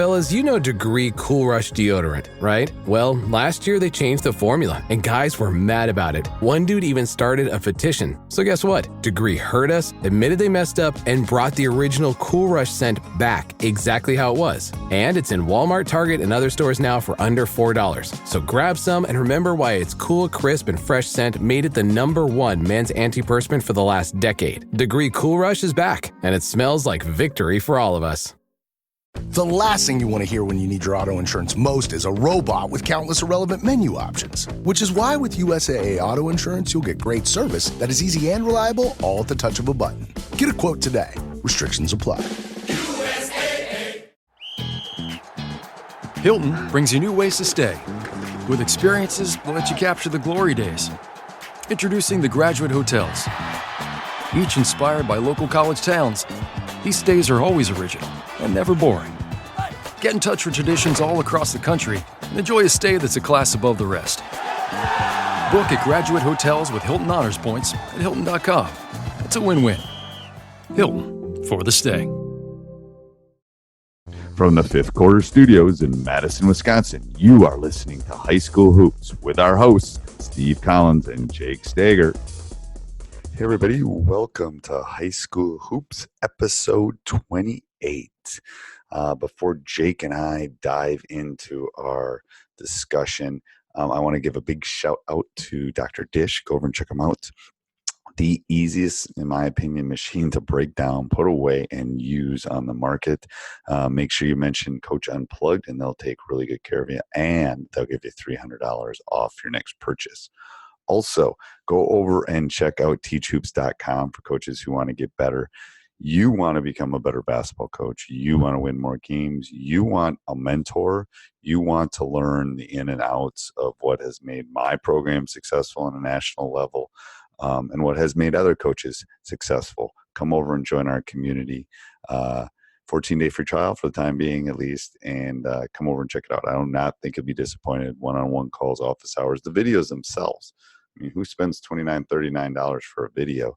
Fellas, you know Degree Cool Rush deodorant, right? Well, last year they changed the formula, and guys were mad about it. One dude even started a petition. So guess what? Degree heard us, admitted they messed up, and brought the original Cool Rush scent back exactly how it was. And it's in Walmart, Target, and other stores now for under $4. So grab some and remember why its cool, crisp, and fresh scent made it the #1 men's antiperspirant for the last decade. Degree Cool Rush is back, and it smells like victory for all of us. The last thing you want to hear when you need your auto insurance most is a robot with countless irrelevant menu options. Which is why with USAA Auto Insurance, you'll get great service that is easy and reliable, all at the touch of a button. Get a quote today. Restrictions apply. USAA. Hilton brings you new ways to stay, with experiences that let you capture the glory days. Introducing the Graduate Hotels. Each inspired by local college towns, these stays are always original and never boring. Get in touch with traditions all across the country and enjoy a stay that's a class above the rest. Book at Graduate Hotels with Hilton Honors Points at Hilton.com. It's a win-win. Hilton, for the stay. From the Fifth Quarter Studios in Madison, Wisconsin, you are listening to High School Hoops with our hosts, Steve Collins and Jake Steger. Hey everybody, welcome to High School Hoops, episode 28. Before Jake and I dive into our discussion, I want to give a big shout out to Dr. Dish. Go over and check him out. The easiest, in my opinion, machine to break down, put away, and use on the market. Make sure you mention Coach Unplugged, and they'll take really good care of you, and they'll give you $300 off your next purchase. Also, go over and check out teachhoops.com for coaches who want to get better. You want to become a better basketball coach. You want to win more games. You want a mentor. You want to learn the in and outs of what has made my program successful on a national level, and what has made other coaches successful. Come over and join our community. 14-day free trial for the time being, at least, and come over and check it out. I do not think you'll be disappointed. One-on-one calls, office hours, the videos themselves. I mean, who spends $29, $39 for a video?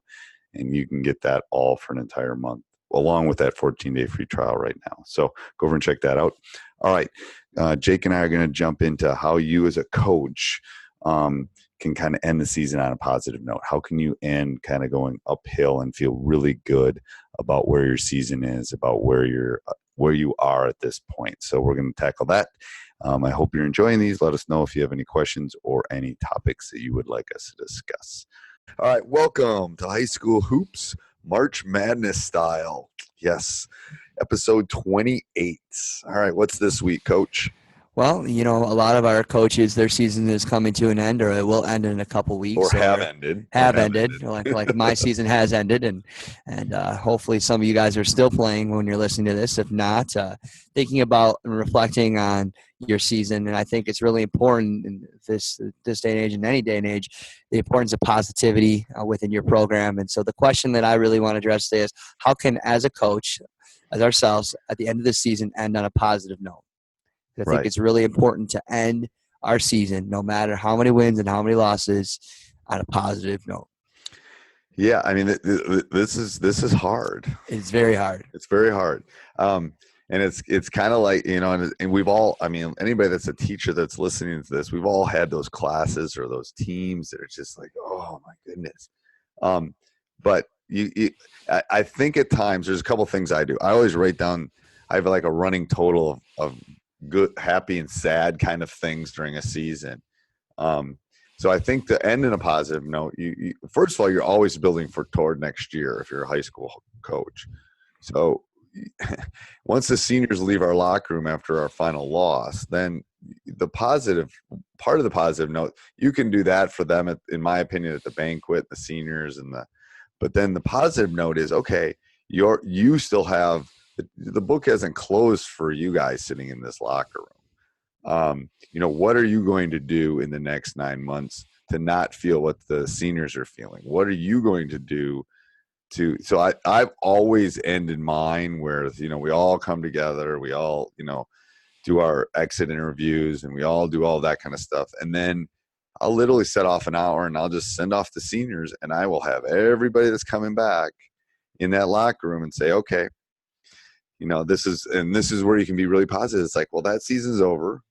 And you can get that all for an entire month, along with that 14-day free trial right now. So go over and check that out. All right, Jake and I are going to jump into how you as a coach can kind of end the season on a positive note. How can you end kind of going uphill and feel really good about where your season is, about where you are at this point? So we're going to tackle that. I hope you're enjoying these. Let us know if you have any questions or any topics that you would like us to discuss. All right, welcome to High School Hoops, March Madness style. Yes, episode 28. All right, what's this week, Coach? Well, you know, a lot of our coaches, their season is coming to an end, or it will end in a couple weeks. Or have ended. Have ended. Like my season has ended, and hopefully some of you guys are still playing when you're listening to this. If not, thinking about and reflecting on your season, and I think it's really important in this day and age, and any day and age, the importance of positivity within your program. And so the question that I really want to address today is, how can, as a coach, as ourselves, at the end of the season, end on a positive note? I think it's really important to end our season, no matter how many wins and how many losses, on a positive note. Yeah, I mean, this is hard. It's very hard. It's very hard. And it's kind of like, you know, and we've all, I mean, anybody that's a teacher that's listening to this, we've all had those classes or those teams that are just like, oh my goodness. But I think at times there's a couple things I do. I always write down, I have like a running total of good, happy, and sad kind of things during a season. So I think to end in a positive note, you first of all, you're always building toward next year if you're a high school coach. So once the seniors leave our locker room after our final loss, then the positive part of the positive note, you can do that for them, in my opinion, at the banquet, the seniors, but then the positive note is, okay, you still have, the book hasn't closed for you guys sitting in this locker room. You know, what are you going to do in the next 9 months to not feel what the seniors are feeling? What are you going to do so I've always ended mine where, you know, we all come together, we all, you know, do our exit interviews, and we all do all that kind of stuff. And then I'll literally set off an hour and I'll just send off the seniors, and I will have everybody that's coming back in that locker room and say, okay, this is where you can be really positive. It's like, well, that season's over.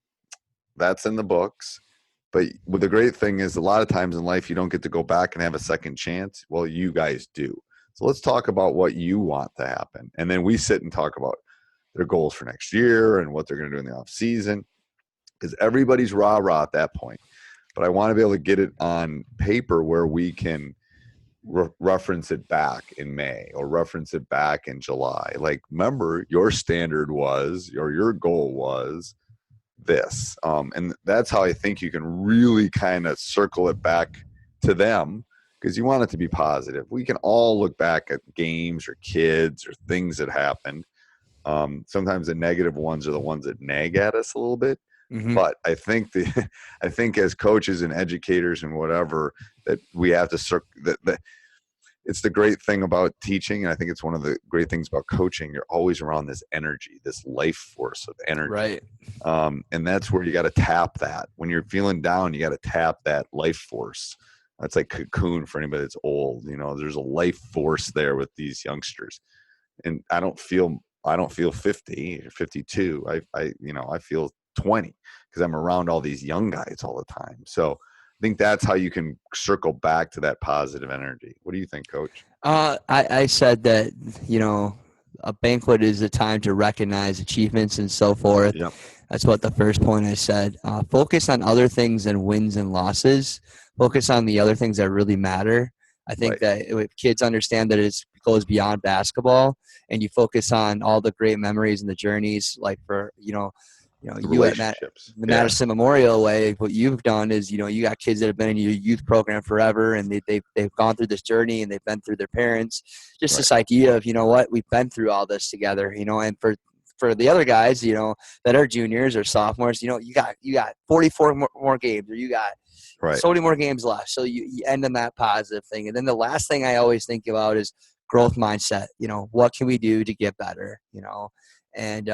That's in the books. But the great thing is a lot of times in life, you don't get to go back and have a second chance. Well, you guys do. So let's talk about what you want to happen. And then we sit and talk about their goals for next year and what they're going to do in the off season, because everybody's rah-rah at that point. But I want to be able to get it on paper where we can reference it back in May or reference it back in July. Like, remember, your standard was, or your goal was this. And that's how I think you can really kind of circle it back to them, because you want it to be positive. We can all look back at games or kids or things that happened. Sometimes the negative ones are the ones that nag at us a little bit. Mm-hmm. But I think as coaches and educators and whatever, that we have to circle that. It's the great thing about teaching, and I think it's one of the great things about coaching. You're always around this energy, this life force of energy. Right. And that's where you got to tap that. When you're feeling down, you got to tap that life force. That's like Cocoon for anybody that's old. There's a life force there with these youngsters. And I don't feel 50 or 52. I feel 20 because I'm around all these young guys all the time. So I think that's how you can circle back to that positive energy. What do you think, Coach? I said that, a banquet is a time to recognize achievements and so forth. Yep. That's what the first point I said. Focus on other things than wins and losses. Focus on the other things that really matter. I think that if kids understand that it goes beyond basketball, and you focus on all the great memories and the journeys, like for, you at the Madison Memorial Way, what you've done is, you got kids that have been in your youth program forever, and they've gone through this journey, and they've been through their parents. Just this idea of, we've been through all this together, and for the other guys, that are juniors or sophomores, you got 44 more games, or you got so many more games left. So you end on that positive thing. And then the last thing I always think about is growth mindset. What can we do to get better, and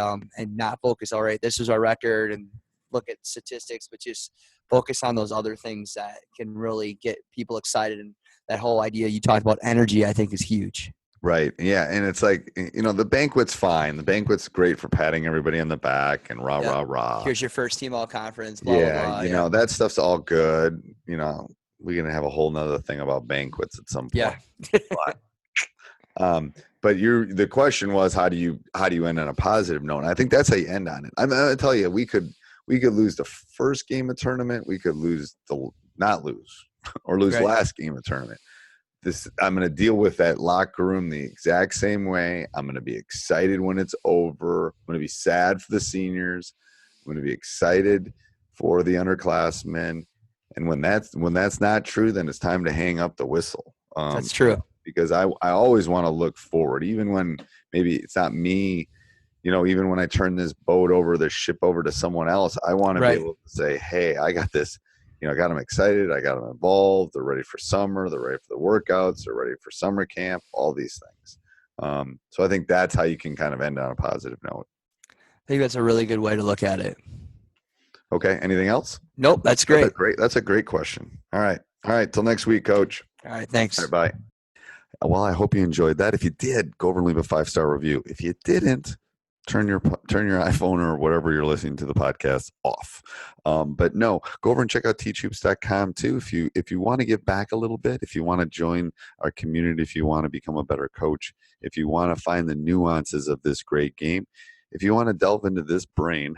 not focus, all right, this is our record, and look at statistics, but just focus on those other things that can really get people excited. And that whole idea you talked about, energy, I think is huge. Right. Yeah. And it's like, the banquet's fine. The banquet's great for patting everybody on the back and rah, rah, rah. Here's your first team all conference. Blah, blah, blah, that stuff's all good. We're going to have a whole nother thing about banquets at some point. Yeah. But the question was, how do you end on a positive note? And I think that's how you end on it. I'm going to tell you, we could lose the first game of tournament. We could not lose or lose last game of tournament. I'm going to deal with that locker room the exact same way. I'm going to be excited when it's over. I'm going to be sad for the seniors. I'm going to be excited for the underclassmen. And when that's not true, then it's time to hang up the whistle. That's true. Because I always want to look forward, even when maybe it's not me, even when I turn this ship over to someone else, I want to be able to say, hey, I got this. I got them excited. I got them involved. They're ready for summer. They're ready for the workouts. They're ready for summer camp, all these things. So I think that's how you can kind of end on a positive note. I think that's a really good way to look at it. Okay. Anything else? Nope. That's great. That's a great question. All right. Till next week, Coach. All right. Thanks. All right, bye. Well, I hope you enjoyed that. If you did, go over and leave a 5-star review. If you didn't, turn your iPhone or whatever you're listening to the podcast off. But no, go over and check out teachhoops.com too. If you want to give back a little bit, if you want to join our community, if you want to become a better coach, if you want to find the nuances of this great game, if you want to delve into this brain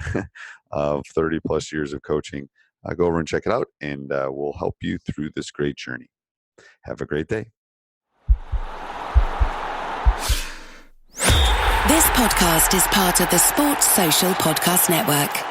of 30 plus years of coaching, go over and check it out, and we'll help you through this great journey. Have a great day. This podcast is part of the Sports Social Podcast Network.